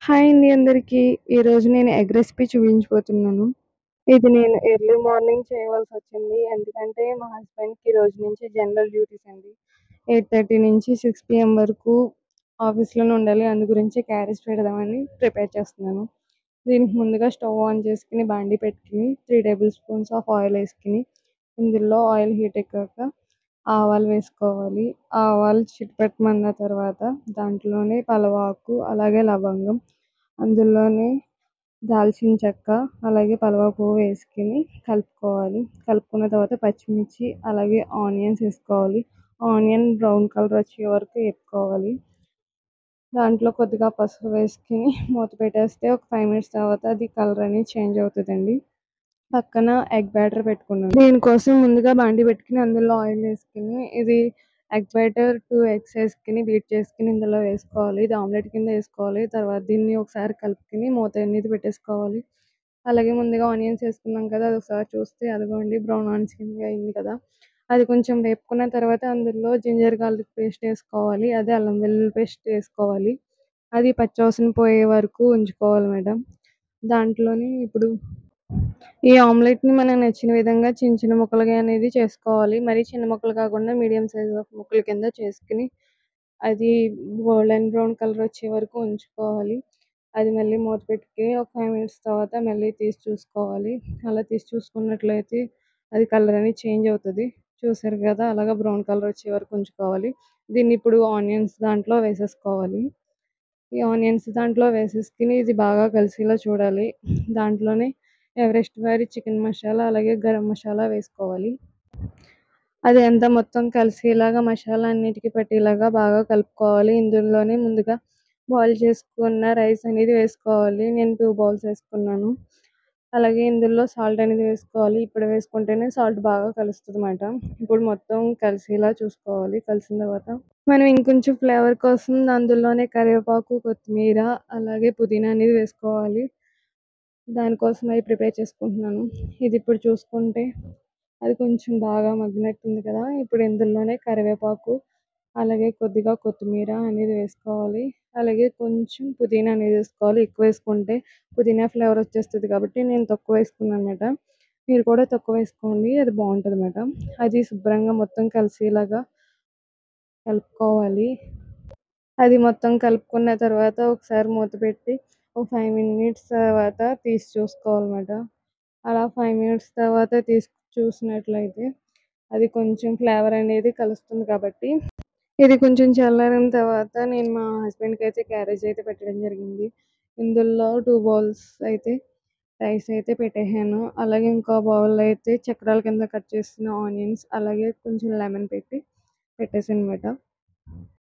Hi అండి అందరికీ. ఈరోజు నేను ఎగ్ రెసిపీ చూపించబోతున్నాను. ఇది నేను ఎర్లీ మార్నింగ్ చేయవలసొచ్చింది. ఎందుకంటే మా హస్బెండ్‌కి ఈ రోజు నుంచి జనరల్ డ్యూటీస్ అండి. 8:30 నుంచి 6 పీఎం వరకు ఆఫీస్‌లోనే ఉండాలి. అందు గురించి క్యారేజ్ పెడదామని ప్రిపేర్ చేస్తున్నాను. దీనికి ముందుగా స్టవ్ ఆన్ చేసుకొని బాండీ పెట్టుకొని 3 టేబుల్ స్పూన్స్ ఆఫ్ ఆయిల్ వేసుకొని ఇందులో ఆయిల్ హీట్ ఎక్కాక ఆవాలు వేసుకోవాలి. ఆవాలు చిటపటమన్న తర్వాత దాంట్లోనే పలవాకు, అలాగే లవంగం, అందులోనే దాల్చిన చెక్క, అలాగే పలవ పువ్వు వేసుకొని కలుపుకోవాలి. కలుపుకున్న తర్వాత పచ్చిమిర్చి, అలాగే ఆనియన్స్ వేసుకోవాలి. ఆనియన్ బ్రౌన్ కలర్ వచ్చే వరకు వేపుకోవాలి. దాంట్లో కొద్దిగా పసుపు వేసుకొని మూత పెట్టేస్తే ఒక 5 మినిట్స్ తర్వాత అది కలర్ అనేది చేంజ్ అవుతుందండి. పక్కన ఎగ్ బ్యాటర్ పెట్టుకున్నాను. దీనికోసం ముందుగా బాండీ పెట్టుకొని అందులో ఆయిల్ వేసుకొని ఇది ఎగ్ బ్యాటర్ 2 ఎగ్స్ వేసుకొని బీట్ చేసుకొని ఇందులో వేసుకోవాలి. ఇది ఆమ్లెట్ కింద వేసుకోవాలి. తర్వాత దీన్ని ఒకసారి కలుపుకొని మూత అనేది పెట్టేసుకోవాలి. అలాగే ముందుగా ఆనియన్స్ వేసుకున్నాం కదా, అది ఒకసారి చూస్తే అదిగోండి బ్రౌన్ ఆనియన్స్ కింద అయింది కదా. అది కొంచెం వేపుకున్న తర్వాత అందులో జింజర్ గార్లిక్ పేస్ట్ వేసుకోవాలి. అదే అల్లం వెల్లుల్లి పేస్ట్ వేసుకోవాలి. అది పచ్చివాసన పోయే వరకు ఉంచుకోవాలి మేడం. దాంట్లోని ఇప్పుడు ఈ ఆమ్లెట్‌ని మనకు నచ్చిన విధంగా చిన్న చిన్న ముక్కలుగా అనేది చేసుకోవాలి. మరీ చిన్న ముక్కలు కాకుండా మీడియం సైజ్ ఆఫ్ ముక్కల కింద చేసుకొని అది గోల్డెన్ బ్రౌన్ కలర్ వచ్చే వరకు ఉంచుకోవాలి. అది మళ్ళీ మూత పెట్టుకొని ఒక 5 మినిట్స్ తర్వాత మళ్ళీ తీసి చూసుకోవాలి. అలా తీసి చూసుకున్నట్లయితే అది కలర్ అనేది చేంజ్ అవుతది. చూసారు కదా! అలాగా బ్రౌన్ కలర్ వచ్చే వరకు ఉంచుకోవాలి. దీన్ని ఇప్పుడు ఆనియన్స్ దాంట్లో వేసేసుకోవాలి. ఈ ఆనియన్స్ దాంట్లో వేసేసుకొని ఇది బాగా కలిసేలా చూడాలి. దాంట్లోనే ఎవరెస్ట్ వారి చికెన్ మసాలా, అలాగే గరం మసాలా వేసుకోవాలి. అది అంతా మొత్తం కలిసేలాగా మసాలా అన్నిటికి పట్టేలాగా బాగా కలుపుకోవాలి. ఇందులోనే ముందుగా బాయిల్ చేసుకున్న రైస్ అనేది వేసుకోవాలి. నేను 2 బౌల్స్ వేసుకున్నాను. అలాగే ఇందులో సాల్ట్ అనేది వేసుకోవాలి. ఇప్పుడు వేసుకుంటేనే సాల్ట్ బాగా కలుస్తదన్నమాట. ఇప్పుడు మొత్తం కలిసేలా చూసుకోవాలి. కలిసిన తర్వాత మనం ఇంకొంచెం ఫ్లేవర్ కోసం అందులోనే కరివేపాకు, కొత్తిమీర, అలాగే పుదీనా అనేది వేసుకోవాలి. దానికోసం అయి ప్రిపేర్ చేసుకుంటున్నాను. ఇది ఇప్పుడు చూసుకుంటే అది కొంచెం బాగా మగ్గినట్టుంది కదా. ఇప్పుడు ఇందులోనే కరివేపాకు, అలాగే కొద్దిగా కొత్తిమీర అనేది వేసుకోవాలి. అలాగే కొంచెం పుదీనా అనేది వేసుకోవాలి. ఎక్కువ వేసుకుంటే పుదీనా ఫ్లేవర్ వచ్చేస్తది కాబట్టి నేను తక్కువ వేసుకున్నానన్నమాట. మీరు కూడా తక్కువ వేసుకోండి. అది బాగుంటుందన్నమాట. అది శుభ్రంగా మొత్తం కలిసేలాగా కలుపుకోవాలి. అది మొత్తం కలుపుకున్న తర్వాత ఒకసారి మూత పెట్టి ఒక 5 మినిట్స్ తర్వాత తీసి చూసుకోవాలన్నమాట. అలా 5 మినిట్స్ తర్వాత తీసి చూసినట్లయితే అది కొంచెం ఫ్లేవర్ అనేది కలుస్తుంది కాబట్టి ఇది కొంచెం చల్లారిన తర్వాత నేను మా హస్బెండ్‌కి అయితే క్యారేజ్ అయితే పెట్టడం జరిగింది. ఇందులో 2 బౌల్స్ అయితే రైస్ అయితే పెట్టేసాను. అలాగే ఇంకో బౌల్‌లో అయితే చక్రాల కింద కట్ చేసిన ఆనియన్స్, అలాగే కొంచెం లెమన్ పెట్టి పెట్టేసానన్నమాట.